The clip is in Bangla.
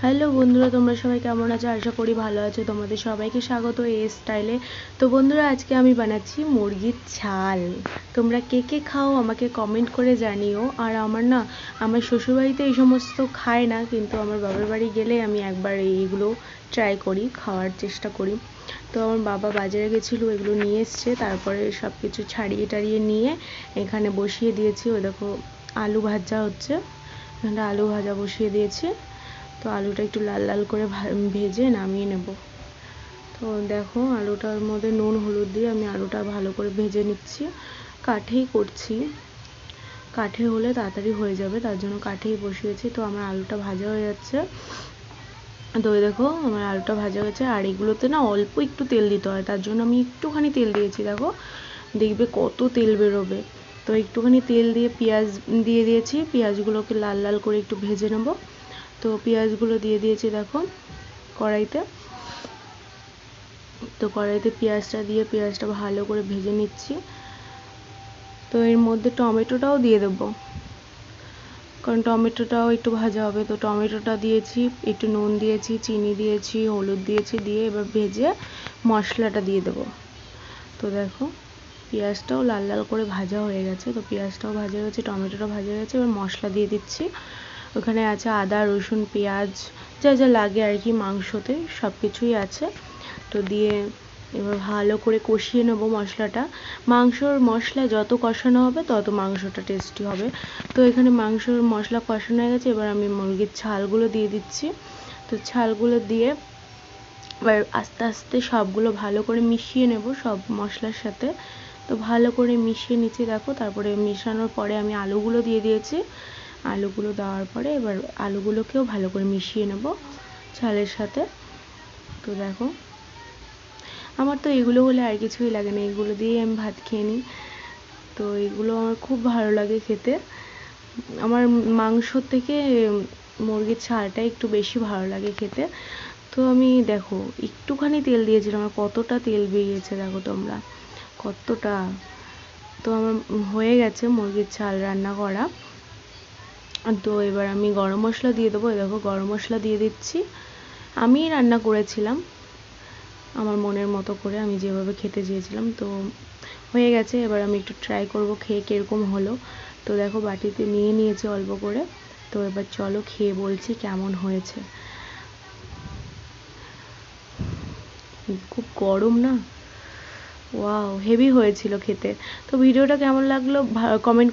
হ্যালো বন্ধুরা, তোমরা সবাই কেমন আছো? আশা করি ভালো আছো। তোমাদের সবাইকে স্বাগত এই স্টাইলে। তো বন্ধুরা, আজকে আমি বানাচ্ছি মুরগির ঝাল। তোমরা কে কে খাও আমাকে কমেন্ট করে জানিও। আর আমার শ্বশুরবাড়িতে এই সমস্ত খায় না, কিন্তু আমার বাবার বাড়ি গেলে আমি একবার এইগুলো ট্রাই করি, খাওয়ার চেষ্টা করি। তো আমার বাবা বাজারে গেছিলো, এগুলো নিয়ে এসছে। তারপরে সব কিছু ছাড়িয়ে টাড়িয়ে নিয়ে এখানে বসিয়ে দিয়েছি। ওই দেখো আলু ভাজা হচ্ছে, এখানে আলু ভাজা বসিয়ে দিয়েছি। তো আলুটা একটু লাল লাল করে ভেজে নামিয়ে নেব। তো দেখো আলুটার মধ্যে নুন হলুদ দিয়ে আমি আলুটা ভালো করে ভেজে নিচ্ছি। কাঠেই করছি, কাঠে হলে তাড়াতাড়ি হয়ে যাবে, তার জন্য কাঠেই বসিয়েছি। তো আমার আলুটা ভাজা হয়ে যাচ্ছে। তো দেখো আমার আলুটা ভাজা হয়েছে। আর এগুলোতে না অল্প একটু তেল দিতে হয়, তার জন্য আমি একটুখানি তেল দিয়েছি। দেখো দেখবে কত তেল বেরোবে। তো একটুখানি তেল দিয়ে পেঁয়াজ দিয়ে দিয়েছি, পেঁয়াজগুলোকে লাল লাল করে একটু ভেজে নেব। তো পেঁয়াজগুলো দিয়ে দিয়েছি দেখো কড়াইতে। তো কড়াইতে পেঁয়াজটা দিয়ে পেঁয়াজটা ভালো করে ভেজে নিচ্ছি। তো এর মধ্যে টমেটোটাও দিয়ে দেবো, কারণ টমেটোটাও একটু ভাজা হবে। তো টমেটোটা দিয়েছি, একটু নুন দিয়েছি, চিনি দিয়েছি, হলুদ দিয়েছি, দিয়ে এবার ভেজে মশলাটা দিয়ে দেবো। তো দেখো পেঁয়াজটাও লাল লাল করে ভাজা হয়ে গেছে। তো পেঁয়াজটাও ভাজা হয়েছে, টমেটোটাও ভাজা হয়েছে। এবার মশলা দিয়ে দিচ্ছি। ওখানে আছে আদা রসুন পেঁয়াজ, যা যা লাগে আর কি, মাংসতে সব কিছুই আছে। তো দিয়ে এবার ভালো করে কষিয়ে নেবো মশলাটা। মশলা যত কষানো হবে তত মাংসটা টেস্টি হবে। তো এখানে মাংসর মশলা কষানো হয়ে গেছে। এবার আমি মুরগির ছালগুলো দিয়ে দিচ্ছি। তো ছালগুলো দিয়ে এবার আস্তে আস্তে সবগুলো ভালো করে মিশিয়ে নেব সব মশলার সাথে। তো ভালো করে মিশিয়ে নিচ্ছি দেখো। তারপরে মেশানোর পরে আমি আলুগুলো দিয়ে দিয়েছি। আলুগুলো দেওয়ার পরে এবার আলুগুলোকেও ভালো করে মিশিয়ে নেব ছালের সাথে। তো দেখো আমার তো এগুলো হলে আর কিছুই লাগে না, এগুলো দিয়েই আমি ভাত খেয়ে নিই। তো এগুলো আমার খুব ভালো লাগে খেতে। আমার মাংসর থেকে মুরগির ছালটা একটু বেশি ভালো লাগে খেতে। তো আমি দেখো একটুখানি তেল দিয়েছিলাম, আর কতটা তেল বেরিয়েছে দেখো তোমরা, কতটা। তো আমার হয়ে গেছে মুরগির ছাল রান্না করা। তো এবার আমি গরম মশলা দিয়ে দেবো। দেখো গরম মশলা দিয়ে দিচ্ছি। আমিই রান্না করেছিলাম আমার মনের মতো করে, আমি যেভাবে খেতে চেয়েছিলাম। তো হয়ে গেছে, এবার আমি একটু ট্রাই করব খেয়ে কীরকম হলো। তো দেখো বাটিতে নিয়ে নিয়েছি অল্প করে। তো এবার চলো খেয়ে বলছি কেমন হয়েছে। খুব গরম না, ওয়াও হেভি হয়েছিল খেতে। তো ভিডিওটা কেমন লাগলো কমেন্ট